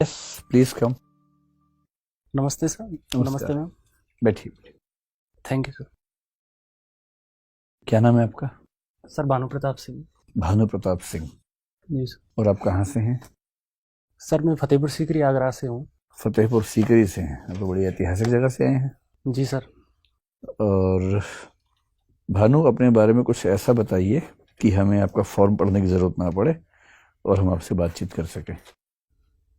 Yes, please come. नमस्ते sir. नमस्ते ma'am. बैठिए। Thank you sir. क्या नाम है आपका? सर भानु प्रताप सिंह। भानु प्रताप सिंह। जी सर। और आप कहाँ से हैं? सर मैं फतेहपुर सीकरी आगरा से हूँ। फतेहपुर सीकरी से हैं। आप तो बड़ी ऐतिहासिक जगह से आए हैं। जी सर। और भानु, अपने बारे में कुछ ऐसा बताइए कि हमें आपका फॉर्म पढ़ने की जरूरत ना पड़े और हम आपसे बातचीत कर सकें।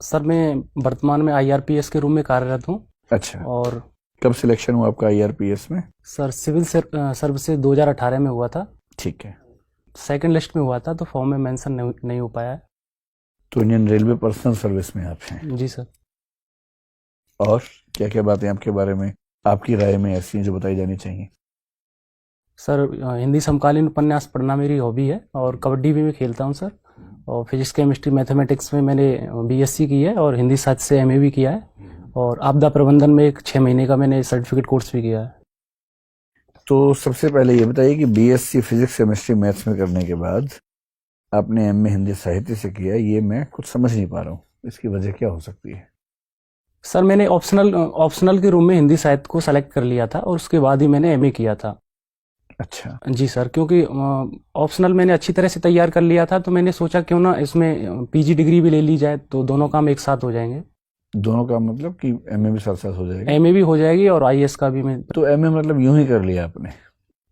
सर मैं वर्तमान में आईआरपीएस के रूम में कार्यरत हूँ। अच्छा, और कब सिलेक्शन हुआ आपका आईआरपीएस में? सर सिविल सर्विस से 2018 में हुआ था। ठीक है। सेकंड लिस्ट में हुआ था तो फॉर्म में मेंशन नहीं हो पाया है। तो इंडियन रेलवे पर्सनल सर्विस में आप हैं। जी सर। और क्या क्या बातें आपके बारे में, आपकी राय में ऐसी हैं जो बताई जानी चाहिए? सर हिंदी समकालीन उपन्यास पढ़ना मेरी हॉबी है और कबड्डी भी मैं खेलता हूँ सर। और फिजिक्स केमिस्ट्री मैथमेटिक्स में मैंने बीएससी की है और हिंदी साहित्य से एमए भी किया है। और आपदा प्रबंधन में एक 6 महीने का मैंने सर्टिफिकेट कोर्स भी किया है। तो सबसे पहले ये बताइए कि बीएससी फिजिक्स केमिस्ट्री मैथ्स में करने के बाद आपने एमए हिंदी साहित्य से किया, ये मैं कुछ समझ नहीं पा रहा हूँ। इसकी वजह क्या हो सकती है? सर मैंने ऑप्शनल के रूम में हिंदी साहित्य को सेलेक्ट कर लिया था और उसके बाद ही मैंने एमए किया था। अच्छा। जी सर, क्योंकि ऑप्शनल मैंने अच्छी तरह से तैयार कर लिया था तो मैंने सोचा क्यों ना इसमें पीजी डिग्री भी ले ली जाए तो दोनों काम एक साथ हो जाएंगे। दोनों का मतलब कि एमए भी साथ साथ हो जाएगा? एमए भी हो जाएगी और आईएएस का भी मैं। तो एमए मतलब यूं ही कर लिया आपने?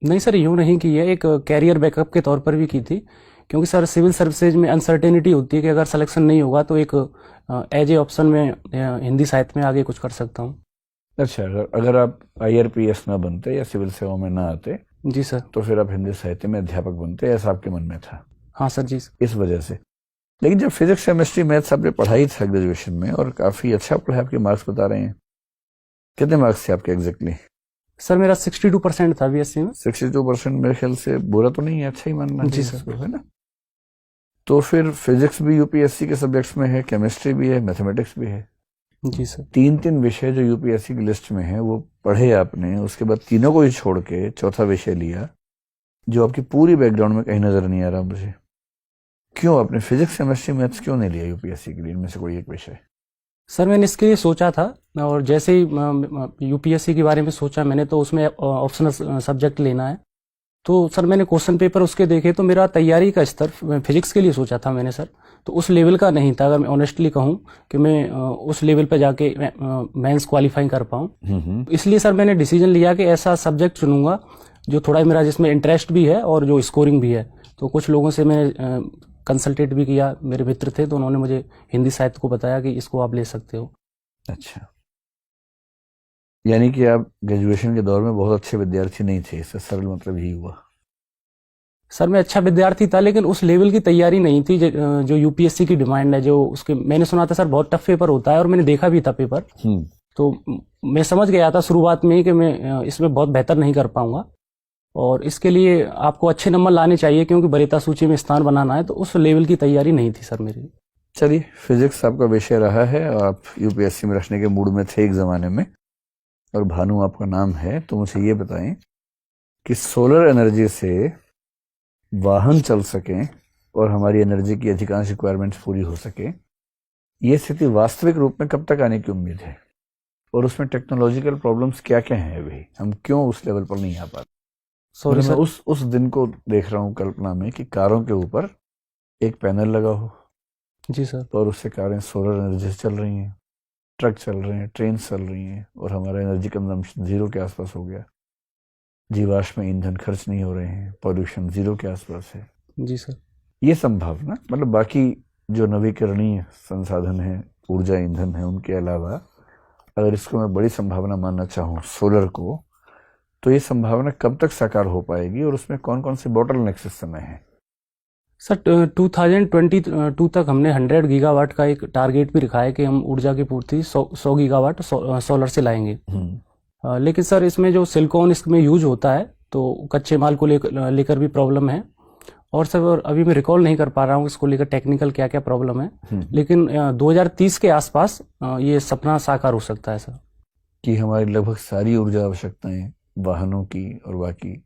नहीं सर, यूं नहीं की है, एक कैरियर बैकअप के तौर पर भी की थी। क्योंकि सर सिविल सर्विसेज में अनसर्टेनिटी होती है कि अगर सिलेक्शन नहीं होगा तो एक एज ए ऑप्शन में हिंदी साहित्य में आगे कुछ कर सकता हूँ। अच्छा, अगर आप आईआरपीएस ना बनते या सिविल सेवा में ना आते जी सर। तो फिर आप हिंदी साहित्य में अध्यापक बनते, ऐसा आपके मन में था? हाँ सर जी। इस वजह से। लेकिन जब फिजिक्स केमिस्ट्री मैथ्स आपने पढ़ाई था ग्रेजुएशन में और काफी अच्छा पढ़ा, आपके मार्क्स बता रहे हैं, कितने मार्क्स थे आपके एग्जैक्टली? सर मेरा 62% था बीएससी में। 62% मेरे ख्याल से बुरा तो नहीं है, अच्छा ही मानना जी चाहिए सर। इसको, है ना? तो फिर फिजिक्स भी यूपीएससी के सब्जेक्ट्स में है, केमिस्ट्री भी है, मैथमेटिक्स भी है। जी सर। तीन विषय जो यूपीएससी की लिस्ट में है वो पढ़े आपने, उसके बाद तीनों को ही छोड़ के चौथा विषय लिया जो आपकी पूरी बैकग्राउंड में कहीं नजर नहीं आ रहा मुझे। क्यों आपने फिजिक्स केमिस्ट्री मैथ्स क्यों नहीं लिया यूपीएससी के लिए, इनमें से कोई एक विषय? सर मैंने इसके लिए सोचा था और जैसे ही यूपीएससी के बारे में सोचा मैंने तो उसमें ऑप्शनल सब्जेक्ट लेना है। तो सर मैंने क्वेश्चन पेपर उसके देखे तो मेरा तैयारी का स्तर फिजिक्स के लिए सोचा था मैंने सर, तो उस लेवल का नहीं था। अगर मैं ऑनेस्टली कहूँ कि मैं उस लेवल पर जाके मेंस क्वालिफाई कर पाऊँ, इसलिए सर मैंने डिसीजन लिया कि ऐसा सब्जेक्ट चुनूंगा जो थोड़ा मेरा जिसमें इंटरेस्ट भी है और जो स्कोरिंग भी है। तो कुछ लोगों से मैंने कंसल्टेट भी किया, मेरे मित्र थे तो उन्होंने मुझे हिंदी साहित्य को बताया कि इसको आप ले सकते हो। अच्छा, यानी कि आप ग्रेजुएशन के दौर में बहुत अच्छे विद्यार्थी नहीं थे, इससे सरल मतलब यही हुआ? सर मैं अच्छा विद्यार्थी था लेकिन उस लेवल की तैयारी नहीं थी जो यूपीएससी की डिमांड है। जो उसके मैंने सुना था सर बहुत टफ पेपर होता है और मैंने देखा भी था पेपर। तो मैं समझ गया था शुरुआत में ही कि मैं इसमें बहुत बेहतर नहीं कर पाऊंगा और इसके लिए आपको अच्छे नंबर लाने चाहिए क्योंकि वरीयता सूची में स्थान बनाना है। तो उस लेवल की तैयारी नहीं थी सर मेरी। चलिए, फिजिक्स आपका विषय रहा है और आप यूपीएससी में रखने के मूड में थे एक जमाने में, और भानु आपका नाम है, तो मुझे ये बताएं कि सोलर एनर्जी से वाहन चल सकें और हमारी एनर्जी की अधिकांश रिक्वायरमेंट्स पूरी हो सके, ये स्थिति वास्तविक रूप में कब तक आने की उम्मीद है? और उसमें टेक्नोलॉजिकल प्रॉब्लम्स क्या क्या हैं? अभी हम क्यों उस लेवल पर नहीं आ पाते? सॉरी मैं सर। उस दिन को देख रहा हूँ कल्पना में कि कारों के ऊपर एक पैनल लगा हो जी सर। और उससे कारें सोलर एनर्जी से चल रही हैं, ट्रक चल रहे हैं, ट्रेन चल रही हैं, और हमारा एनर्जी कंजम्पशन 0 के आसपास हो गया। जीवाश्म ईंधन खर्च नहीं हो रहे हैं, पॉल्यूशन 0 के आसपास है। जी सर। ये संभावना, मतलब बाकी जो नवीकरणीय संसाधन है, ऊर्जा ईंधन है, उनके अलावा अगर इसको मैं बड़ी संभावना मानना चाहूँ सोलर को, तो ये संभावना कब तक साकार हो पाएगी और उसमें कौन कौन से बॉटलनेक्स इस समय है? सर 2022 तक हमने 100 गीगावाट का एक टारगेट भी रखा है कि हम ऊर्जा की पूर्ति 100 गीगावाट सोलर से लाएंगे। लेकिन सर इसमें जो सिलिकॉन इसमें यूज होता है तो कच्चे माल को लेकर भी प्रॉब्लम है। और सर अभी मैं रिकॉल नहीं कर पा रहा हूँ इसको लेकर टेक्निकल क्या क्या प्रॉब्लम है, लेकिन 2030 के आसपास ये सपना साकार हो सकता है सर। कि हमारी लगभग सारी ऊर्जा आवश्यकताएं वाहनों की और बाकी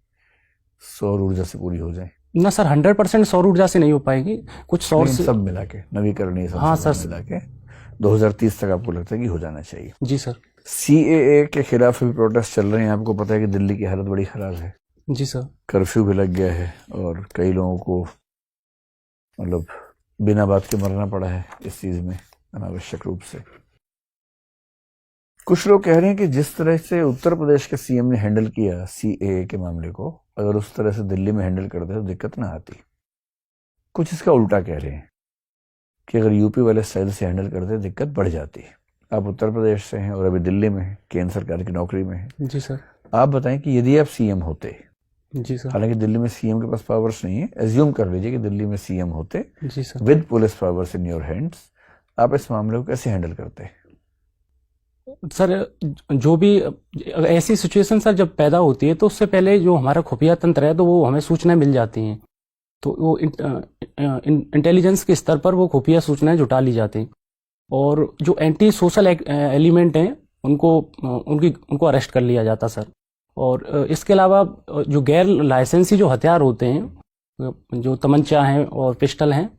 सौर ऊर्जा से पूरी हो जाए? ना सर, 100% सौर ऊर्जा से नहीं हो पाएगी, कुछ सौर से सब मिला के, नवीकरणीय हाँ संसाधन सर। मिला के 2030 तक आपको लगता है कि हो जाना चाहिए। जी सर। CAA के खिलाफ भी प्रोटेस्ट चल रहे हैं, आपको पता है कि दिल्ली की हालत बड़ी खराब है। जी सर। कर्फ्यू भी लग गया है और कई लोगों को मतलब बिना बात के मरना पड़ा है इस चीज में अनावश्यक रूप से। कुछ लोग कह रहे हैं कि जिस तरह से उत्तर प्रदेश के सीएम ने हैंडल किया CAA के मामले को, अगर उस तरह से दिल्ली में हैंडल करते तो दिक्कत ना आती। कुछ इसका उल्टा कह रहे हैं कि अगर यूपी वाले स्टाइल से हैंडल करते दिक्कत बढ़ जाती। आप उत्तर प्रदेश से हैं और अभी दिल्ली में हैं, केंद्र सरकार की नौकरी में हैं। जी सर। आप बताएं कि यदि आप सीएम होते, जी सर। हालांकि दिल्ली में सीएम के पास पावर्स नहीं है, एज्यूम कर लीजिए कि दिल्ली में सीएम होते जी sir. With police powers in your hands, आप इस मामले को कैसे हैंडल करते? सर जो भी ऐसी सिचुएशन सर जब पैदा होती है तो उससे पहले जो हमारा खुफिया तंत्र है तो वो हमें सूचनाएं मिल जाती हैं, तो वो इंटेलिजेंस के स्तर पर वो खुफिया सूचनाएं जुटा ली जाती, और जो एंटी सोशल एलिमेंट हैं उनको अरेस्ट कर लिया जाता सर। और इसके अलावा जो गैर लाइसेंसी जो हथियार होते हैं, जो तमंचा हैं और पिस्टल हैं,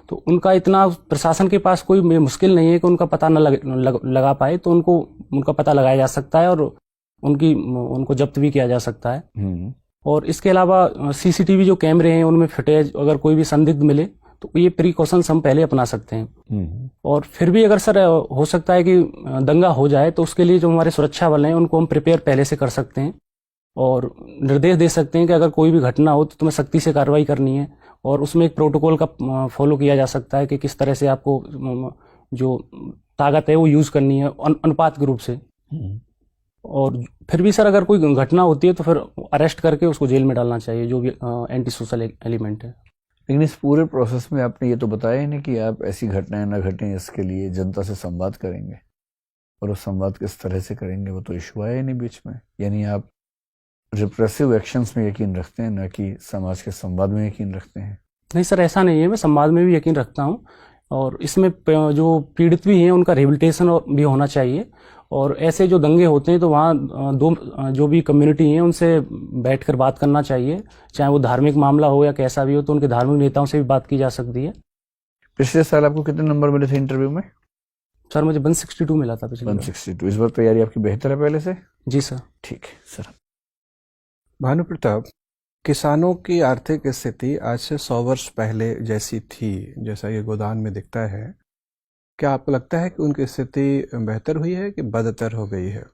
तो उनका इतना प्रशासन के पास कोई मुश्किल नहीं है कि उनका पता न लगा पाए, तो उनका पता लगाया जा सकता है और उनको जब्त भी किया जा सकता है। और इसके अलावा CCTV जो कैमरे हैं उनमें फुटेज अगर कोई भी संदिग्ध मिले तो ये प्रिकॉशंस हम पहले अपना सकते हैं। और फिर भी अगर सर हो सकता है कि दंगा हो जाए तो उसके लिए जो हमारे सुरक्षा बल हैं उनको हम प्रिपेयर पहले से कर सकते हैं और निर्देश दे सकते हैं कि अगर कोई भी घटना हो तो तुम्हें सख्ती से कार्रवाई करनी है, और उसमें एक प्रोटोकॉल का फॉलो किया जा सकता है कि किस तरह से आपको जो ताकत है वो यूज करनी है अनुपात के रूप से। और फिर भी सर अगर कोई घटना होती है तो फिर अरेस्ट करके उसको जेल में डालना चाहिए, जो भी एंटी सोशल एलिमेंट है। लेकिन इस पूरे प्रोसेस में आपने ये तो बताया ही नहीं कि आप ऐसी घटनाएं न घटें इसके लिए जनता से संवाद करेंगे, और उस संवाद किस तरह से करेंगे वो तो इशू आया ही नहीं बीच में। यानी आप रिप्रेसिव एक्शंस में यकीन रखते हैं, न कि समाज के संवाद में यकीन रखते हैं? नहीं सर ऐसा नहीं है, मैं संवाद में भी यकीन रखता हूँ, और इसमें जो पीड़ित भी हैं उनका रिहेबिलिटेशन भी होना चाहिए। और ऐसे जो दंगे होते हैं तो वहाँ जो भी कम्युनिटी हैं उनसे बैठकर बात करना चाहिए, चाहे वो धार्मिक मामला हो या कैसा भी हो, तो उनके धार्मिक नेताओं से भी बात की जा सकती है। पिछले साल आपको कितने नंबर मिले थे इंटरव्यू में? सर मुझे 162 मिला था पिछले 162। इस बार तैयारी आपकी बेहतर है पहले से? जी सर। ठीक है सर। भानु प्रताप, किसानों की आर्थिक स्थिति आज से 100 वर्ष पहले जैसी थी, जैसा ये गोदान में दिखता है, क्या आपको लगता है कि उनकी स्थिति बेहतर हुई है कि बदतर हो गई है?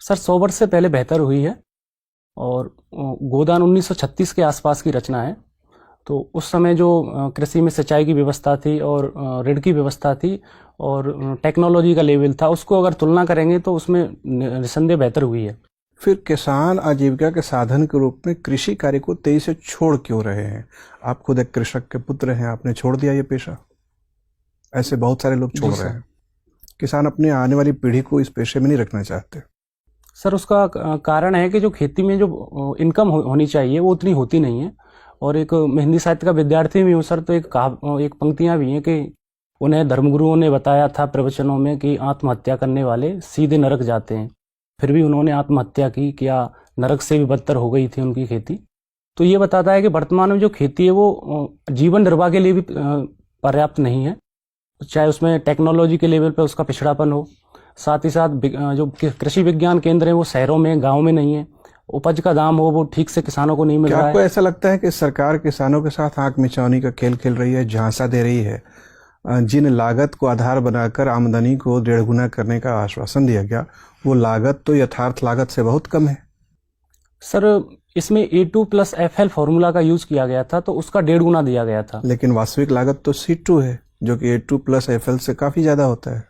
सर 100 वर्ष से पहले बेहतर हुई है, और गोदान 1936 के आसपास की रचना है, तो उस समय जो कृषि में सिंचाई की व्यवस्था थी और ऋण की व्यवस्था थी और टेक्नोलॉजी का लेवल था, उसको अगर तुलना करेंगे तो उसमें निसंदेह बेहतर हुई है। फिर किसान आजीविका के साधन के रूप में कृषि कार्य को तेजी से छोड़ क्यों रहे हैं? आप खुद एक कृषक के पुत्र हैं, आपने छोड़ दिया ये पेशा। ऐसे बहुत सारे लोग छोड़ रहे हैं। किसान अपनी आने वाली पीढ़ी को इस पेशे में नहीं रखना चाहते। सर उसका कारण है कि जो खेती में जो इनकम होनी चाहिए वो उतनी होती नहीं है, और एक मैं हिंदी साहित्य का विद्यार्थी भी हूँ सर, तो एक पंक्तियाँ भी हैं कि उन्हें धर्मगुरुओं ने बताया था प्रवचनों में कि आत्महत्या करने वाले सीधे नरक जाते हैं, फिर भी उन्होंने आत्महत्या की, क्या नरक से भी बदतर हो गई थी उनकी खेती। तो ये बताता है कि वर्तमान में जो खेती है वो जीवन निर्वाह के लिए भी पर्याप्त नहीं है, चाहे उसमें टेक्नोलॉजी के लेवल पे उसका पिछड़ापन हो, साथ ही साथ जो कृषि विज्ञान केंद्र है वो शहरों में गाँव में नहीं है, उपज का दाम हो वो ठीक से किसानों को नहीं मिल रहा है। आपको ऐसा लगता है कि सरकार किसानों के साथ आंख मिचौनी का खेल खेल रही है, झांसा दे रही है? जिन लागत को आधार बनाकर आमदनी को 1.5 गुना करने का आश्वासन दिया गया, वो लागत तो यथार्थ लागत से बहुत कम है। सर इसमें A2+FL फॉर्मूला का यूज किया गया था, तो उसका 1.5 गुना दिया गया था। लेकिन वास्तविक लागत तो C2 है, जो कि A2+FL से काफी ज्यादा होता है।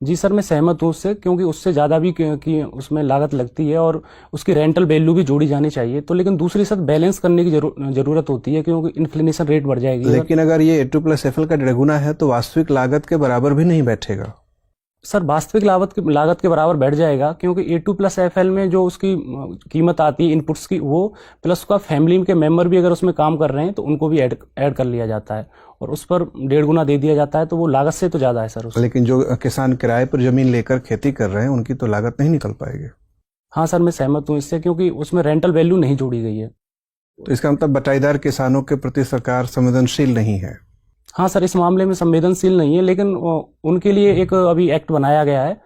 जी सर मैं सहमत हूँ उससे, क्योंकि उससे ज़्यादा भी कि उसमें लागत लगती है और उसकी रेंटल वैल्यू भी जोड़ी जानी चाहिए। तो लेकिन दूसरी साथ बैलेंस करने की जरूरत होती है, क्योंकि इन्फ्लेशन रेट बढ़ जाएगी। लेकिन अगर ये A2+FL का 1.5 गुना है तो वास्तविक लागत के बराबर भी नहीं बैठेगा। सर वास्तविक लागत के बराबर बैठ जाएगा, क्योंकि A2+FL में जो उसकी कीमत आती है इनपुट्स की, वो प्लस उसका फैमिली के मेंबर भी अगर उसमें काम कर रहे हैं तो उनको भी ऐड कर लिया जाता है, और उस पर 1.5 गुना दे दिया जाता है, तो वो लागत से तो ज्यादा है सर उससे। लेकिन जो किसान किराए पर जमीन लेकर खेती कर रहे हैं उनकी तो लागत नहीं निकल पाएगी। हाँ सर मैं सहमत हूँ इससे, क्योंकि उसमें रेंटल वैल्यू नहीं जोड़ी गई है। तो इसका मतलब बटाईदार किसानों के प्रति सरकार संवेदनशील नहीं है। हाँ सर, इस मामले में संवेदनशील नहीं है, लेकिन उनके लिए एक अभी एक्ट बनाया गया है।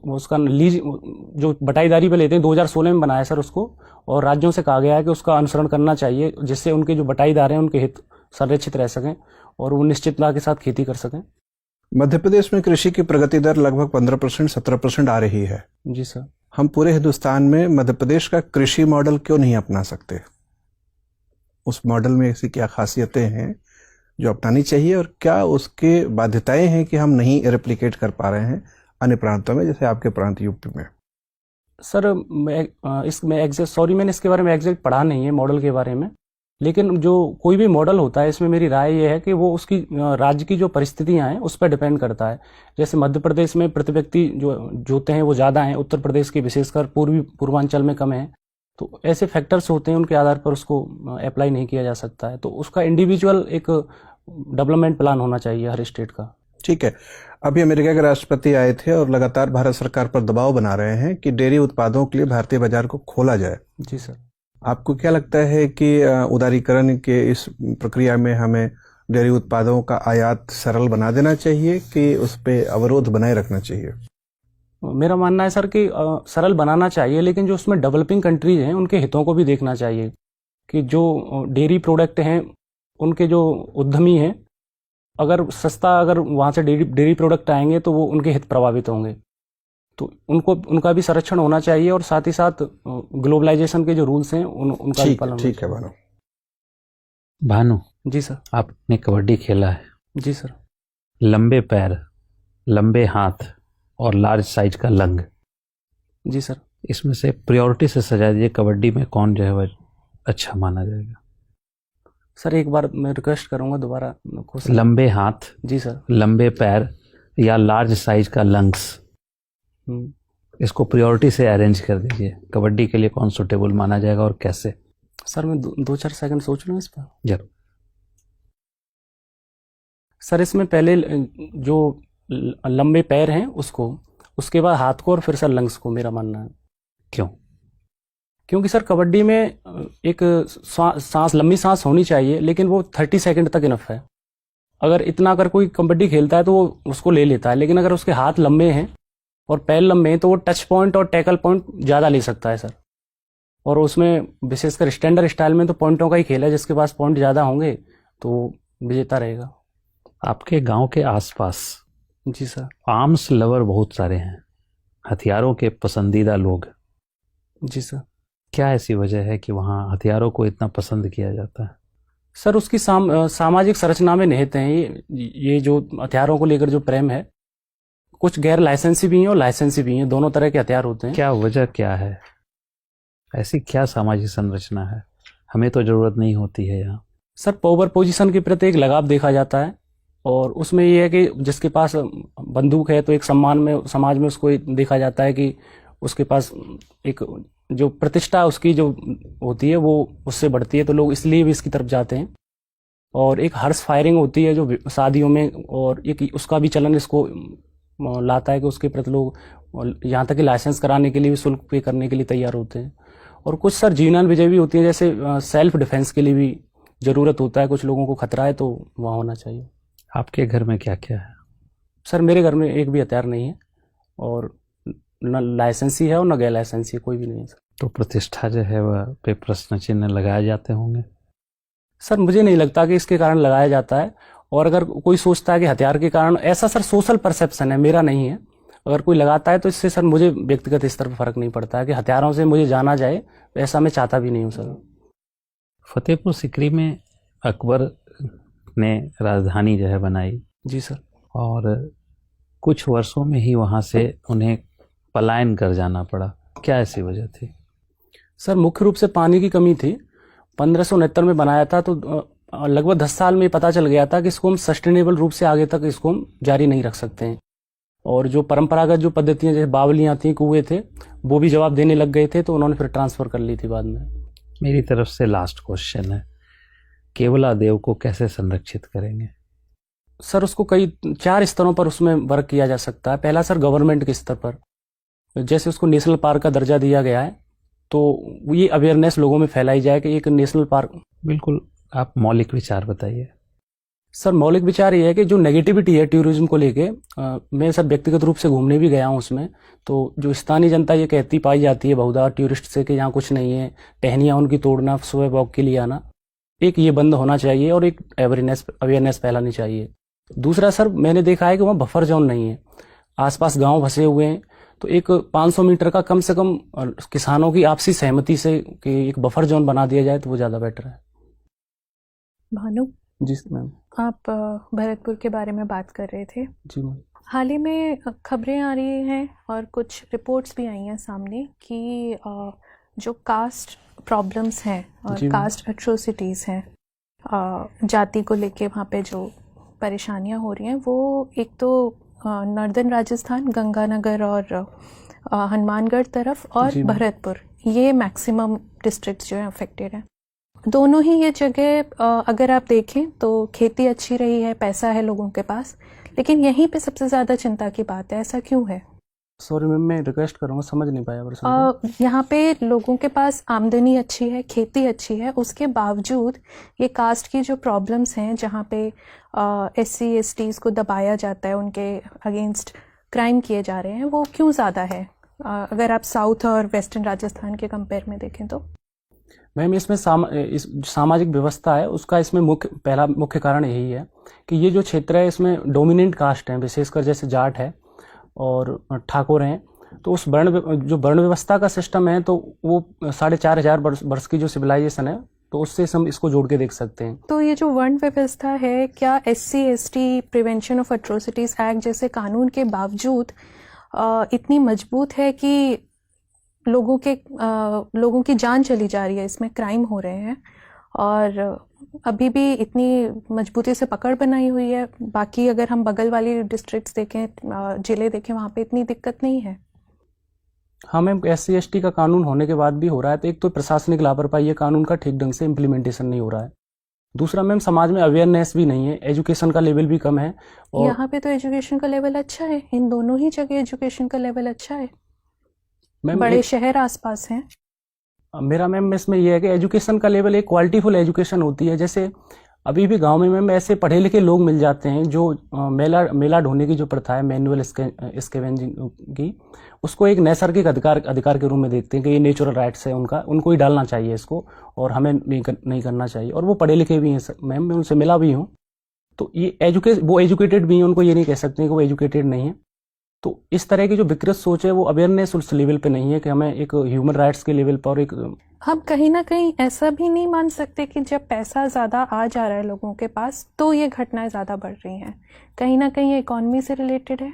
उसका लीज जो बटाईदारी पे लेते हैं 2016 में बनाया है सर उसको, और राज्यों से कहा गया है कि उसका अनुसरण करना चाहिए, जिससे उनके जो बटाईदार हैं उनके हित संरक्षित रह सकें और वो निश्चितता के साथ खेती कर सकें। मध्य प्रदेश में कृषि की प्रगति दर लगभग 15% 17% आ रही है। जी सर। हम पूरे हिंदुस्तान में मध्य प्रदेश का कृषि मॉडल क्यों नहीं अपना सकते? उस मॉडल में ऐसी क्या खासियतें हैं जो अपनानी चाहिए, और क्या उसके बाध्यताएं हैं कि हम नहीं रेप्लिकेट कर पा रहे हैं अन्य प्रांतों में, जैसे आपके प्रांत यूपी में? सर मैंने इसके बारे में एग्जैक्ट पढ़ा नहीं है मॉडल के बारे में, लेकिन जो कोई भी मॉडल होता है इसमें मेरी राय ये है कि वो उसकी राज्य की जो परिस्थितियां हैं उस पर डिपेंड करता है। जैसे मध्य प्रदेश में प्रति व्यक्ति जो जोते हैं वो ज़्यादा हैं, उत्तर प्रदेश के विशेषकर पूर्वांचल में कम है, तो ऐसे फैक्टर्स होते हैं, उनके आधार पर उसको अप्लाई नहीं किया जा सकता है। तो उसका इंडिविजुअल एक डेवलपमेंट प्लान होना चाहिए हर स्टेट का। ठीक है। अभी अमेरिका के राष्ट्रपति आए थे और लगातार भारत सरकार पर दबाव बना रहे हैं कि डेयरी उत्पादों के लिए भारतीय बाजार को खोला जाए। जी सर। आपको क्या लगता है कि उदारीकरण के इस प्रक्रिया में हमें डेयरी उत्पादों का आयात सरल बना देना चाहिए कि उस पर अवरोध बनाए रखना चाहिए? मेरा मानना है सर कि सरल बनाना चाहिए, लेकिन जो उसमें डेवलपिंग कंट्रीज हैं उनके हितों को भी देखना चाहिए कि जो डेयरी प्रोडक्ट हैं उनके जो उद्यमी हैं, अगर वहाँ से डेयरी प्रोडक्ट आएंगे तो वो उनके हित प्रभावित होंगे, तो उनका भी संरक्षण होना चाहिए, और साथ ही साथ ग्लोबलाइजेशन के जो रूल्स हैं उनका भी पालन। ठीक है भानु। भानु जी सर। आपने कबड्डी खेला है। जी सर। लंबे पैर, लंबे हाथ और लार्ज साइज का लंग, जी सर। इसमें से प्रायोरिटी से सजा दीजिए, कबड्डी में कौन जो है वह अच्छा माना जाएगा? सर एक बार मैं रिक्वेस्ट करूंगा दोबारा। लंबे हाथ, जी सर, लंबे पैर या लार्ज साइज का लंग्स, इसको प्रायोरिटी से अरेंज कर दीजिए। कबड्डी के लिए कौन सुटेबल माना जाएगा और कैसे? सर मैं 2-4 सेकंड सोच लूँ इस पर। जरूर। सर इसमें पहले जो लंबे पैर हैं उसके बाद हाथ को, और फिर सर लंग्स को, मेरा मानना है। क्यों? क्योंकि सर कबड्डी में एक लंबी सांस होनी चाहिए, लेकिन वो 30 सेकंड तक इनफ है। अगर कोई कबड्डी खेलता है तो वो उसको ले लेता है, लेकिन अगर उसके हाथ लंबे हैं और पैर लंबे हैं तो वो टच पॉइंट और टैकल पॉइंट ज़्यादा ले सकता है सर। और उसमें विशेषकर स्टैंडर्ड स्टाइल में तो पॉइंटों का ही खेल है, जिसके पास पॉइंट ज़्यादा होंगे तो विजेता रहेगा। आपके गांव के आसपास जी सर। आर्म्स लवर बहुत सारे हैं, हथियारों के पसंदीदा लोग। जी सर। क्या ऐसी वजह है कि वहाँ हथियारों को इतना पसंद किया जाता है? सर उसकी सामाजिक संरचना में निहित हैं ये जो हथियारों को लेकर जो प्रेम है। कुछ गैर लाइसेंसी भी हैं और लाइसेंसी भी हैं, दोनों तरह के हथियार होते हैं। क्या वजह क्या है? ऐसी क्या सामाजिक संरचना है? हमें तो जरूरत नहीं होती है यहाँ। सर पावर पोजीशन के प्रति एक लगाव देखा जाता है, और उसमें ये है कि जिसके पास बंदूक है तो एक सम्मान में समाज में उसको देखा जाता है कि उसके पास एक जो प्रतिष्ठा उसकी जो होती है वो उससे बढ़ती है, तो लोग इसलिए भी इसकी तरफ जाते हैं। और एक हर्ष फायरिंग होती है जो शादियों में, और एक उसका भी चलन इसको लाता है कि उसके प्रति लोग यहाँ तक कि लाइसेंस कराने के लिए भी शुल्क पे करने के लिए तैयार होते हैं। और कुछ सर जीवनान विजय भी होती है, जैसे सेल्फ डिफेंस के लिए भी ज़रूरत होता है, कुछ लोगों को खतरा है तो वहाँ होना चाहिए। आपके घर में क्या क्या है? सर मेरे घर में एक भी हथियार नहीं है, और न लाइसेंसी है और न गैर लाइसेंसी, कोई भी नहीं है सर। तो प्रतिष्ठा जो है वह पे प्रश्न चिन्ह लगाए जाते होंगे? सर मुझे नहीं लगता कि इसके कारण लगाया जाता है, और अगर कोई सोचता है कि हथियार के कारण, ऐसा सर सोशल परसेप्शन है, मेरा नहीं है। अगर कोई लगाता है तो इससे सर मुझे व्यक्तिगत स्तर पर फर्क नहीं पड़ता है कि हथियारों से मुझे जाना जाए, ऐसा मैं चाहता भी नहीं हूँ सर। फतेहपुर सिकरी में अकबर ने राजधानी जो है बनाई। जी सर। और कुछ वर्षों में ही वहाँ से उन्हें पलायन कर जाना पड़ा, क्या ऐसी वजह थी? सर मुख्य रूप से पानी की कमी थी। 1569 में बनाया था, तो लगभग 10 साल में पता चल गया था कि इसको हम सस्टेनेबल रूप से आगे तक इसको हम जारी नहीं रख सकते हैं। और जो परंपरागत जो पद्धतियाँ जैसे बावलियाँ थी, कुएँ थे, वो भी जवाब देने लग गए थे, तो उन्होंने फिर ट्रांसफ़र कर ली थी बाद में। मेरी तरफ से लास्ट क्वेश्चन है, केवला देव को कैसे संरक्षित करेंगे? सर उसको कई 4 स्तरों पर उसमें वर्क किया जा सकता है। पहला सर गवर्नमेंट के स्तर पर, जैसे उसको नेशनल पार्क का दर्जा दिया गया है, तो ये अवेयरनेस लोगों में फैलाई जाए कि एक नेशनल पार्क। बिल्कुल, आप मौलिक विचार बताइए। सर मौलिक विचार ये है कि जो नेगेटिविटी है टूरिज्म को लेके, मैं सर व्यक्तिगत रूप से घूमने भी गया हूँ उसमें, तो जो स्थानीय जनता ये कहती पाई जाती है बहुधा टूरिस्ट से कि यहाँ कुछ नहीं है, टहनियाँ उनकी तोड़ना, सुबह वॉक के लिए आना, एक ये बंद होना चाहिए और एक अवेयरनेस फैलानी चाहिए। दूसरा सर मैंने देखा है कि वहाँ बफर जोन नहीं है, आसपास गांव बसे हुए हैं, तो एक 500 मीटर का कम से कम किसानों की आपसी सहमति से कि एक बफर जोन बना दिया जाए तो वो ज़्यादा बेटर है। भानु, जी मैम। आप भरतपुर के बारे में बात कर रहे थे। जी मैम। हाल ही में खबरें आ रही हैं और कुछ रिपोर्ट्स भी आई हैं सामने कि जो कास्ट प्रॉब्लम्स हैं और जी मैम। कास्ट एट्रोसिटीज़ हैं, जाति को लेके वहाँ पे जो परेशानियाँ हो रही हैं, वो एक तो नॉर्दर्न राजस्थान, गंगानगर और हनुमानगढ़ तरफ और जी मैम। भरतपुर, ये मैक्सिमम डिस्ट्रिक्ट्स जो हैं अफेक्टेड हैं। दोनों ही ये जगह अगर आप देखें तो खेती अच्छी रही है, पैसा है लोगों के पास, लेकिन यहीं पे सबसे ज़्यादा चिंता की बात है। ऐसा क्यों है? सॉरी मैम, मैं रिक्वेस्ट करूँगा, समझ नहीं पाया प्रश्न। यहाँ पे लोगों के पास आमदनी अच्छी है, खेती अच्छी है, उसके बावजूद ये कास्ट की जो प्रॉब्लम्स हैं, जहाँ पे SC STs को दबाया जाता है, उनके अगेंस्ट क्राइम किए जा रहे हैं, वो क्यों ज़्यादा है अगर आप साउथ और वेस्टर्न राजस्थान के कंपेयर में देखें तो? मैम इसमें इस सामाजिक व्यवस्था है उसका इसमें पहला मुख्य कारण यही है कि ये जो क्षेत्र है इसमें डोमिनेंट कास्ट है, विशेषकर जैसे जाट है और ठाकुर हैं, तो उस जो वर्ण व्यवस्था का सिस्टम है तो वो 4500 वर्ष की जो सिविलाइजेशन है, तो उससे हम इसको जोड़ के देख सकते हैं। तो ये जो वर्ण व्यवस्था है, क्या SC ST prevention of atrocities act जैसे कानून के बावजूद इतनी मजबूत है कि लोगों की जान चली जा रही है, इसमें क्राइम हो रहे हैं और अभी भी इतनी मजबूती से पकड़ बनाई हुई है? बाकी अगर हम बगल वाली डिस्ट्रिक्ट्स देखें, जिले देखें, वहाँ पे इतनी दिक्कत नहीं है। हाँ मैम, SC ST का कानून होने के बाद भी हो रहा है, तो एक तो प्रशासनिक लापरवाही है, कानून का ठीक ढंग से इम्प्लीमेंटेशन नहीं हो रहा है। दूसरा मैम समाज में अवेयरनेस भी नहीं है, एजुकेशन का लेवल भी कम है। और यहाँ पे तो एजुकेशन का लेवल अच्छा है, इन दोनों ही जगह एजुकेशन का लेवल अच्छा है, बड़े शहर आसपास हैं। मेरा मैम इसमें यह है कि एजुकेशन का लेवल एक क्वालिटीफुल एजुकेशन होती है। जैसे अभी भी गांव में मैम ऐसे पढ़े लिखे लोग मिल जाते हैं जो मेला ढोने की जो प्रथा है, मैनुअल स्कैवेंजिंग की, उसको एक नैसर्गिक अधिकार के रूप में देखते हैं कि ये नेचुरल राइट्स है उनको ही डालना चाहिए इसको, और हमें नहीं करना चाहिए। और वो पढ़े लिखे भी हैं मैम, मैं उनसे मिला भी हूँ, तो ये वो एजुकेटेड भी हैं, उनको ये नहीं कह सकते कि वो एजुकेटेड नहीं है। तो इस तरह की जो विकृत सोच है वो अवेयरनेस उस लेवल पे नहीं है कि हमें एक ह्यूमन राइट्स के लेवल पर एक हम कहीं ना कहीं ऐसा भी नहीं मान सकते कि जब पैसा ज़्यादा आ जा रहा है लोगों के पास तो ये घटनाएं ज़्यादा बढ़ रही हैं? कहीं ना कहीं ये इकॉनमी से रिलेटेड है।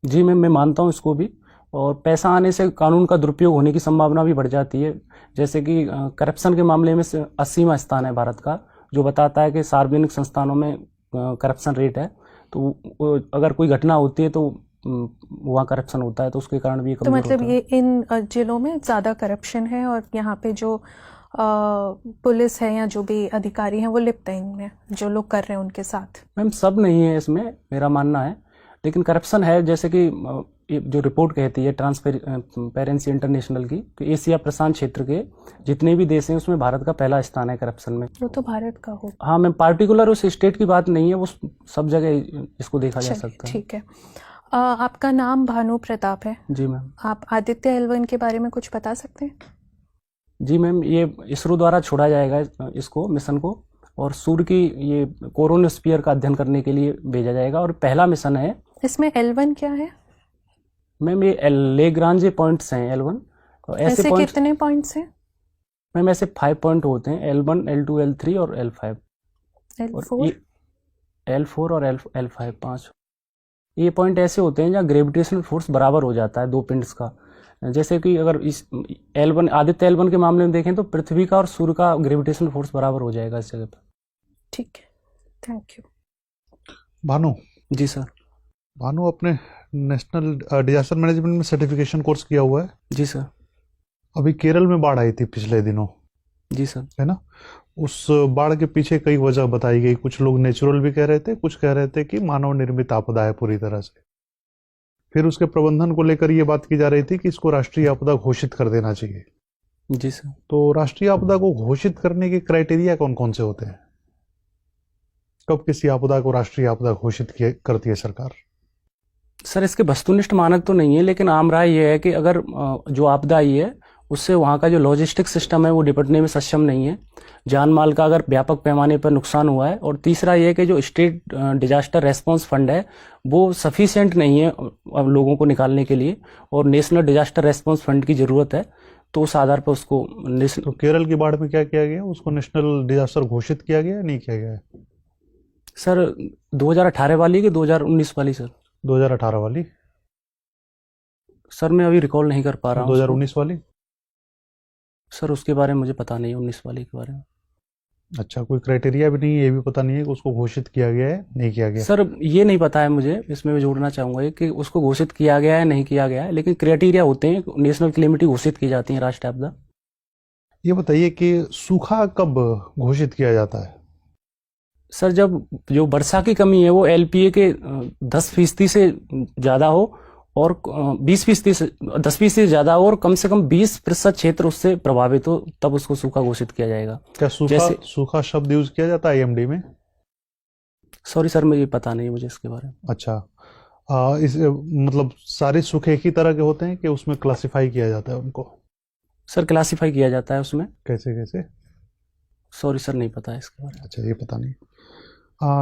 जी मैम, मैं मानता हूँ इसको भी, और पैसा आने से कानून का दुरुपयोग होने की संभावना भी बढ़ जाती है। जैसे कि करप्शन के मामले में 80वां स्थान है भारत का, जो बताता है कि सार्वजनिक संस्थानों में करप्शन रेट है। तो अगर कोई घटना होती है तो वहाँ करप्शन होता है, तो उसके कारण भी ये तो कमजोर मतलब होता है। ये इन जिलों में ज़्यादा करप्शन है और यहाँ पे जो पुलिस है या जो भी अधिकारी हैं वो लिप्त हैं इनमें, जो लोग कर रहे हैं उनके साथ? मैम सब नहीं है इसमें, मेरा मानना है, लेकिन करप्शन है। जैसे कि जो रिपोर्ट कहती है ट्रांसपेरेंसी इंटरनेशनल की, कि एशिया प्रशांत क्षेत्र के जितने भी देश हैं उसमें भारत का पहला स्थान है करप्शन में। वो तो भारत का हो। हाँ मैम, पार्टिकुलर उस स्टेट की बात नहीं है, वो सब जगह इसको देखा जा सकता है। ठीक है। आपका नाम भानु प्रताप है। जी मैम। आप आदित्य L1 के बारे में कुछ बता सकते हैं? जी मैम, ये इसरो द्वारा छोड़ा जाएगा इसको, मिशन को, और सूर्य की ये कोरोनोस्फीयर का अध्ययन करने के लिए भेजा जाएगा, और पहला मिशन है। इसमें L1 क्या है? मैम ये लेग्रांजे पॉइंट्स हैं L1। ऐसे कितने पॉइंट्स हैं? मैम ऐसे 5 पॉइंट होते हैं, L1 L2 L3 और L5। L4 और L5 5। ये पॉइंट ऐसे होते हैं जहाँ ग्रेविटेशनल फोर्स बराबर हो जाता है दो पिंड्स का। जैसे कि अगर इस L1 आदित्य L1 के मामले में देखें तो पृथ्वी का और सूर्य का ग्रेविटेशनल फोर्स बराबर हो जाएगा इस जगह पर। ठीक है, thank you. Bhanu ji sir. Bhanu, अपने नेशनल डिजास्टर मैनेजमेंट में सर्टिफिकेशन कोर्स किया हुआ है? जी सर। अभी केरल में बाढ़ आई थी पिछले दिनों। जी सर। है ना? उस बाढ़ के पीछे कई वजह बताई गई। कुछ लोग नेचुरल भी कह रहे थे, कुछ कह रहे थे कि मानव निर्मित आपदा है पूरी तरह से। फिर उसके प्रबंधन को लेकर ये बात की जा रही थी कि इसको राष्ट्रीय आपदा घोषित कर देना चाहिए। जी सर। तो राष्ट्रीय आपदा को घोषित करने के क्राइटेरिया कौन कौन से होते हैं? कब किसी आपदा को राष्ट्रीय आपदा घोषित करती है सरकार? सर इसके वस्तुनिष्ठ मानक तो नहीं है, लेकिन आम राय ये है कि अगर जो आपदा आई है उससे वहाँ का जो लॉजिस्टिक सिस्टम है वो निपटने में सक्षम नहीं है, जान माल का अगर व्यापक पैमाने पर नुकसान हुआ है, और तीसरा ये है कि जो स्टेट डिजास्टर रेस्पॉन्स फंड है वो सफिशिएंट नहीं है अब लोगों को निकालने के लिए, और नेशनल डिजास्टर रेस्पॉन्स फंड की ज़रूरत है। तो उस आधार पर उसको तो केरल की बाढ़ में क्या किया गया, उसको नेशनल डिजास्टर घोषित किया गया या नहीं किया गया? सर 2018 वाली कि 2019 वाली सर? 2018 वाली। सर मैं अभी रिकॉल नहीं कर पा रहा हूँ। 2019 वाली? सर उसके बारे में मुझे पता नहीं है, 19 वाली के बारे में। अच्छा, कोई क्राइटेरिया भी नहीं है, ये भी पता नहीं है कि उसको घोषित किया गया है नहीं किया गया? सर ये नहीं पता है मुझे, इसमें मैं जोड़ना चाहूँगा कि उसको घोषित किया गया है नहीं किया गया है, लेकिन क्राइटेरिया होते हैं, नेशनल कैलेमिटी घोषित की जाती है राष्ट्रीय आपदा। ये बताइए कि सूखा कब घोषित किया जाता है? सर जब जो वर्षा की कमी है वो एलपीए के 10% से ज़्यादा हो, और 20% से 10% से ज़्यादा हो, और कम से कम 20% क्षेत्र उससे प्रभावित हो, तब उसको सूखा घोषित किया जाएगा। क्या सूखा शब्द यूज किया जाता है एमडी में? सॉरी सर मुझे पता नहीं है मुझे इसके बारे में। अच्छा, इस मतलब सारे सूखे एक ही तरह के होते हैं कि उसमें क्लासिफाई किया जाता है उनको? सर क्लासिफाई किया जाता है उसमें। कैसे कैसे? सॉरी सर नहीं पता है इसके बारे में। अच्छा, ये पता नहीं।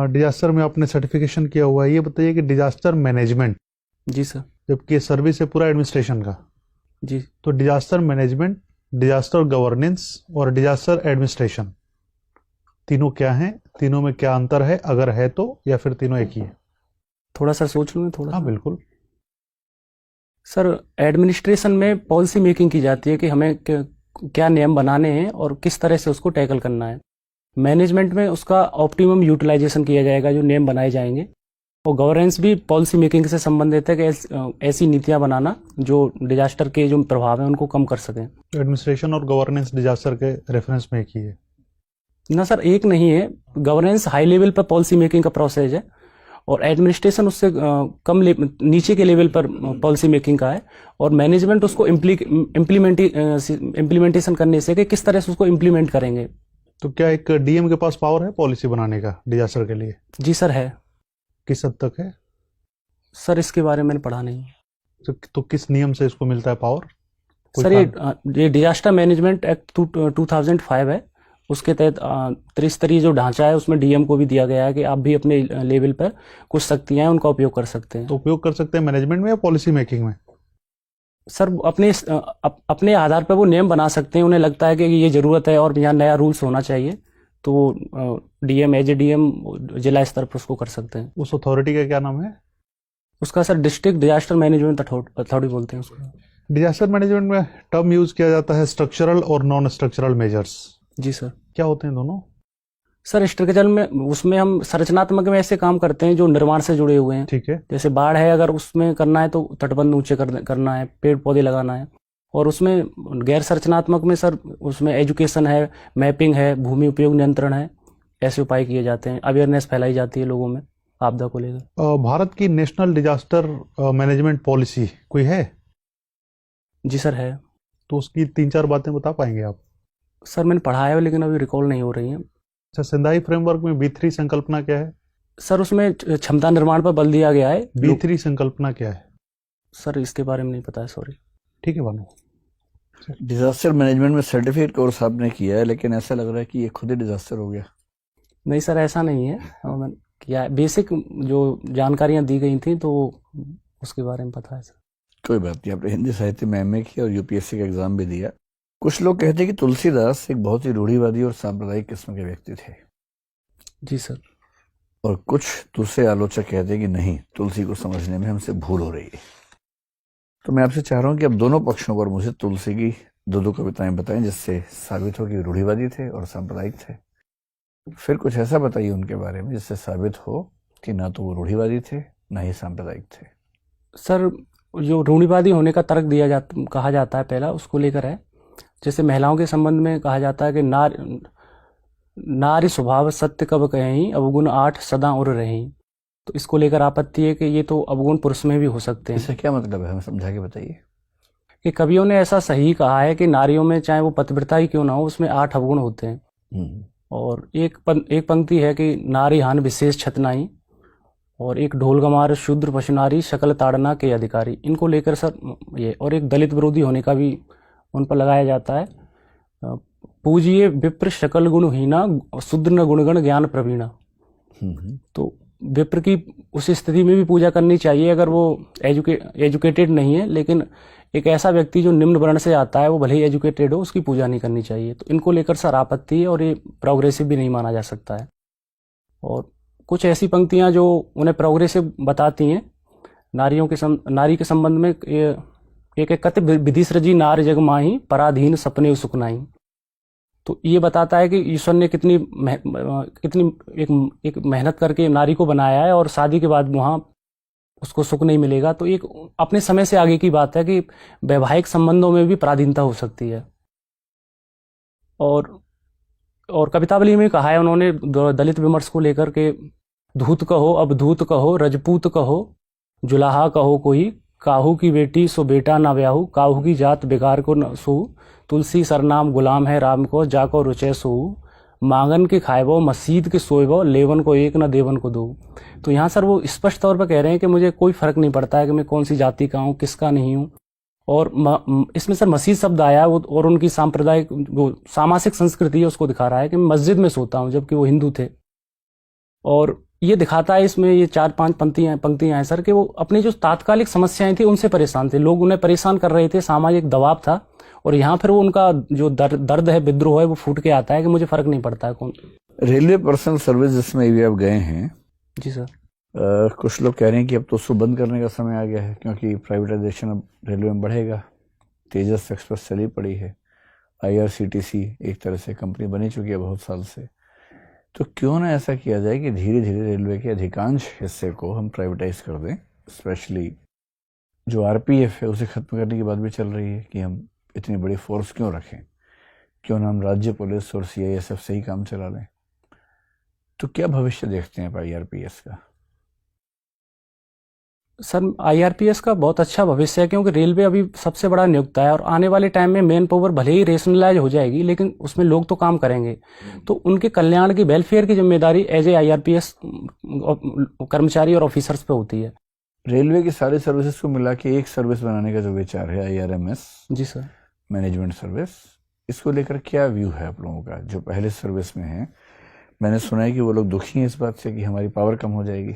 डिजास्टर में आपने सर्टिफिकेशन किया हुआ है, ये बताइए कि डिजास्टर मैनेजमेंट, जी सर। जबकि सर्विस है पूरा एडमिनिस्ट्रेशन का, जी तो डिजास्टर मैनेजमेंट, डिजास्टर गवर्नेंस और डिजास्टर एडमिनिस्ट्रेशन तीनों क्या हैं? तीनों में क्या अंतर है, अगर है तो, या फिर तीनों एक ही है? थोड़ा सर सोच लूँ थोड़ा। हाँ बिल्कुल। सर एडमिनिस्ट्रेशन में पॉलिसी मेकिंग की जाती है कि हमें क्या नियम बनाने हैं और किस तरह से उसको टैकल करना है। मैनेजमेंट में उसका ऑप्टिमम यूटिलाइजेशन किया जाएगा जो नियम बनाए जाएंगे, और गवर्नेंस भी पॉलिसी मेकिंग से संबंधित है कि ऐसी नीतियां बनाना जो डिजास्टर के जो प्रभाव हैं उनको कम कर सकें। एडमिनिस्ट्रेशन और गवर्नेंस डिजास्टर के रेफरेंस में एक ही है ना सर? एक नहीं है। गवर्नेंस हाई लेवल पर पॉलिसी मेकिंग का प्रोसेस है, और एडमिनिस्ट्रेशन उससे कम नीचे के लेवल पर पॉलिसी मेकिंग का है, और मैनेजमेंट उसको इम्प्लीमेंटेशन करने से कि किस तरह से उसको इम्प्लीमेंट करेंगे। तो क्या एक डीएम के पास पावर है पॉलिसी बनाने का डिजास्टर के लिए? जी सर है। किस हद तक है? सर इसके बारे में मैंने पढ़ा नहीं। तो किस नियम से इसको मिलता है पावर? सर ये डिजास्टर मैनेजमेंट एक्ट 2005 है, उसके तहत त्रिस्तरीय जो ढांचा है उसमें डीएम को भी दिया गया है कि आप भी अपने लेवल पर कुछ शक्तियां हैं उनका उपयोग कर सकते हैं। तो उपयोग कर सकते हैं मैनेजमेंट में या पॉलिसी मेकिंग में? सर अपने आधार पर वो नियम बना सकते हैं, उन्हें लगता है कि ये जरूरत है और यहाँ नया रूल्स होना चाहिए, तो डीएम एज ए डीएम जिला स्तर पर उसको कर सकते हैं। उस अथॉरिटी का क्या नाम है? उसका sir district disaster management authority बोलते हैं उसको। डिजास्टर मैनेजमेंट में टर्म यूज किया जाता है स्ट्रक्चरल और नॉन स्ट्रक्चरल मेजर्स। जी सर। क्या होते हैं दोनों? सर स्ट्रक्चरल में उसमें हम संरचनात्मक में ऐसे काम करते हैं जो निर्माण से जुड़े हुए हैं। ठीक है। जैसे बाढ़ है, अगर उसमें करना है तो तटबंध ऊंचे करना है, पेड़ पौधे लगाना है। और उसमें गैर संरचनात्मक में सर उसमें एजुकेशन है, मैपिंग है, भूमि उपयोग नियंत्रण है, ऐसे उपाय किए जाते हैं, अवेयरनेस फैलाई जाती है लोगों में आपदा को लेकर। भारत की नेशनल डिजास्टर मैनेजमेंट पॉलिसी कोई है? जी सर है। तो उसकी 3-4 बातें बता पाएंगे आप? सर मैंने पढ़ा है लेकिन अभी रिकॉल नहीं हो रही है। अच्छा, सिंधाई फ्रेमवर्क में B3 संकल्पना क्या है? सर उसमें क्षमता निर्माण पर बल दिया गया है। B3 संकल्पना क्या है? सर इसके बारे में नहीं पता है, सॉरी। ठीक है भानु। डिजास्टर मैनेजमेंट में सर्टिफिकेट कोर्स आपने किया है, लेकिन ऐसा लग रहा है कि ये खुद ही डिजास्टर हो गया। नहीं सर ऐसा नहीं है, मैंने किया बेसिक जो जानकारियाँ दी गई थी तो उसके बारे में पता है सर। कोई बात नहीं, आपने हिंदी साहित्य में एमए किया और यूपीएससी का एग्जाम भी दिया। कुछ लोग कहते हैं कि तुलसीदास एक बहुत ही रूढ़िवादी और सांप्रदायिक किस्म के व्यक्ति थे। जी सर। और कुछ दूसरे आलोचक कहते हैं कि नहीं, तुलसी को समझने में हमसे भूल हो रही है। तो मैं आपसे चाह रहा हूँ कि अब दोनों पक्षों पर मुझे तुलसी की 2 कविताएं बताएं जिससे साबित हो कि रूढ़िवादी थे और सांप्रदायिक थे। फिर कुछ ऐसा बताइए उनके बारे में जिससे साबित हो कि ना तो वो रूढ़िवादी थे ना ही सांप्रदायिक थे। सर जो रूढ़िवादी होने का तर्क कहा जाता है पहला, उसको लेकर है। जैसे महिलाओं के संबंध में कहा जाता है कि नारी स्वभाव सत्य कब कहीं, अवगुण 8 सदा उर रही। तो इसको लेकर आपत्ति है कि ये तो अवगुण पुरुष में भी हो सकते हैं। इससे क्या मतलब है, हमें समझा के बताइए। कि कवियों ने ऐसा सही कहा है कि नारियों में चाहे वो पतिव्रता ही क्यों ना हो, उसमें 8 अवगुण होते हैं। और एक पंक्ति है कि नारी हान विशेष छतनाई, और एक ढोल गमार शूद्र पशुनारी शकल ताड़ना के अधिकारी। इनको लेकर सर ये, और एक दलित विरोधी होने का भी उन पर लगाया जाता है। पूजिए विप्र शकल गुणहीना, शूद्र न गुणगण ज्ञान प्रवीणा। तो विप्र की उस स्थिति में भी पूजा करनी चाहिए अगर वो एजुकेटेड नहीं है, लेकिन एक ऐसा व्यक्ति जो निम्न वर्ण से आता है, वो भले ही एजुकेटेड हो, उसकी पूजा नहीं करनी चाहिए। तो इनको लेकर सर आपत्ति है, और ये प्रोग्रेसिव भी नहीं माना जा सकता है। और कुछ ऐसी पंक्तियां जो उन्हें प्रोग्रेसिव बताती हैं नारी के संबंध में, एक कत विधि सृजी नार जग माही, पराधीन सपने सुखनाई। तो ये बताता है कि ईश्वर ने कितनी एक मेहनत करके नारी को बनाया है, और शादी के बाद वहाँ उसको सुख नहीं मिलेगा। तो एक अपने समय से आगे की बात है कि वैवाहिक संबंधों में भी पराधीनता हो सकती है। और कवितावली में कहा है उन्होंने दलित विमर्श को लेकर के, धूत कहो अब धूत कहो, रजपूत कहो जुलाहा कहो कोई, काहू की बेटी सो बेटा ना ब्याहू, काहू की जात बेकार को न सू, तुलसी सरनाम गुलाम है राम को, जाको रुचे सो, मांगन के खाएबो मस्जिद के सोएबो, लेवन को एक न देवन को दो। तो यहाँ सर वो स्पष्ट तौर पर कह रहे हैं कि मुझे कोई फर्क नहीं पड़ता है कि मैं कौन सी जाति का हूँ, किसका नहीं हूँ। और इसमें सर मस्जिद शब्द आया, और उनकी सांप्रदायिक जो सामाजिक संस्कृति है उसको दिखा रहा है कि मैं मस्जिद में सोता हूँ, जबकि वो हिंदू थे। और ये दिखाता है इसमें, ये 4-5 पंक्तियां हैं सर, कि वो अपनी जो तात्कालिक समस्याएं थी उनसे परेशान थे, लोग उन्हें परेशान कर रहे थे, सामाजिक दबाव था, और यहाँ फिर वो उनका जो दर्द है, विद्रोह है, वो फूट के आता है कि मुझे फर्क नहीं पड़ता है कौन। रेलवे पर्सनल सर्विस जिसमें भी आप गए हैं जी सर। कुछ लोग कह रहे हैं कि अब तो उसको बंद करने का समय आ गया है, क्योंकि प्राइवेटाइजेशन अब रेलवे में बढ़ेगा। तेजस एक्सप्रेस चली पड़ी है, IRCTC एक तरह से कंपनी बनी चुकी है बहुत साल से। तो क्यों ना ऐसा किया जाए कि धीरे धीरे रेलवे के अधिकांश हिस्से को हम प्राइवेटाइज कर दें। स्पेशली जो RPF है उसे खत्म करने की बात भी चल रही है कि हम इतनी बड़ी फोर्स क्यों रखें, क्यों ना हम राज्य पुलिस और CISF से ही काम चला लें। तो क्या भविष्य देखते हैं आप IRPS का? सर IRPS का बहुत अच्छा भविष्य है, क्योंकि रेलवे अभी सबसे बड़ा नियोक्ता है, और आने वाले टाइम में मेन पावर भले ही रेशनलाइज हो जाएगी, लेकिन उसमें लोग तो काम करेंगे। तो उनके कल्याण की, वेलफेयर की जिम्मेदारी एज ए IRPS कर्मचारी और ऑफिसर्स पे होती है। रेलवे की सारी सर्विसेज को मिला के एक सर्विस बनाने का जो विचार है, IRMS, जी सर, मैनेजमेंट सर्विस, इसको लेकर क्या व्यू है आप लोगों का? जो पहले सर्विस में है, मैंने सुना है कि वो लोग दुखी हैं इस बात से कि हमारी पावर कम हो जाएगी।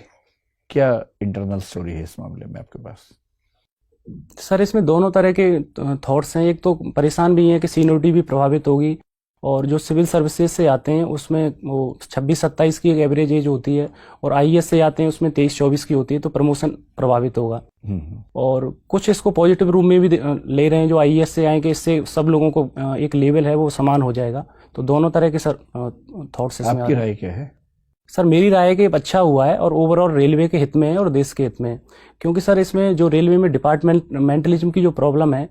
क्या इंटरनल स्टोरी है इस मामले में आपके पास? सर इसमें दोनों तरह के थॉट्स हैं। एक तो परेशान भी हैं कि सीनियरिटी भी प्रभावित होगी, और जो सिविल सर्विसेज से आते हैं उसमें वो 26-27 की एक एवरेज एज होती है, और IAS से आते हैं उसमें 23-24 की होती है, तो प्रमोशन प्रभावित होगा। और कुछ इसको पॉजिटिव रूप में भी ले रहे हैं जो IAS से आए, कि इससे सब लोगों को एक लेवल है वो समान हो जाएगा। तो दोनों तरह के सर थॉट्स इसमें। आपकी राय क्या है? सर मेरी राय है कि अच्छा हुआ है, और ओवरऑल रेलवे के हित में है और देश के हित में है। क्योंकि सर इसमें जो रेलवे में डिपार्टमेंटलिज्म की जो प्रॉब्लम है,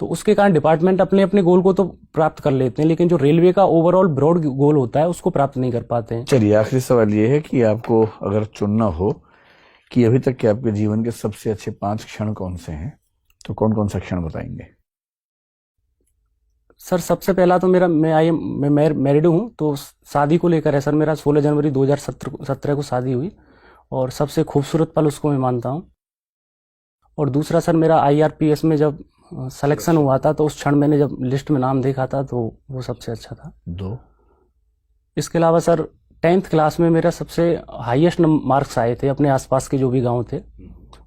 तो उसके कारण डिपार्टमेंट अपने अपने गोल को तो प्राप्त कर लेते हैं, लेकिन जो रेलवे का ओवरऑल ब्रॉड गोल होता है उसको प्राप्त नहीं कर पाते हैं। चलिए, आखिरी सवाल ये है कि आपको अगर चुनना हो कि अभी तक के आपके जीवन के सबसे अच्छे 5 क्षण कौन से हैं, तो कौन कौन सा क्षण बताएंगे? सर सबसे पहला तो मैं मैरिड हूँ, तो शादी को लेकर है सर। मेरा 16 जनवरी 2017 को शादी हुई, और सबसे खूबसूरत पल उसको मैं मानता हूँ। और दूसरा सर, मेरा IRPS में जब सिलेक्शन हुआ था, तो उस क्षण मैंने जब लिस्ट में नाम देखा था, तो वो सबसे अच्छा था। 2, इसके अलावा सर 10th क्लास में मेरा सबसे हाईएस्ट मार्क्स आए थे अपने आसपास के जो भी गांव थे,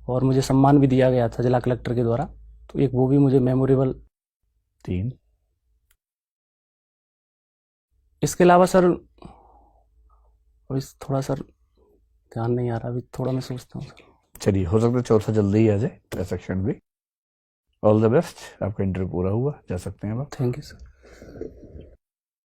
और मुझे सम्मान भी दिया गया था जिला कलेक्टर के द्वारा, तो एक वो भी मुझे मेमोरेबल। 3, इसके अलावा सर अभी थोड़ा सर ध्यान नहीं आ रहा, अभी थोड़ा मैं सोचता हूँ सर। चलिए, हो सकता है चौथा जल्दी ही आ जाए, ऐसा क्षण भी। ऑल द बेस्ट, आपका इंटरव्यू पूरा हुआ, जा सकते हैं आप। Thank you sir.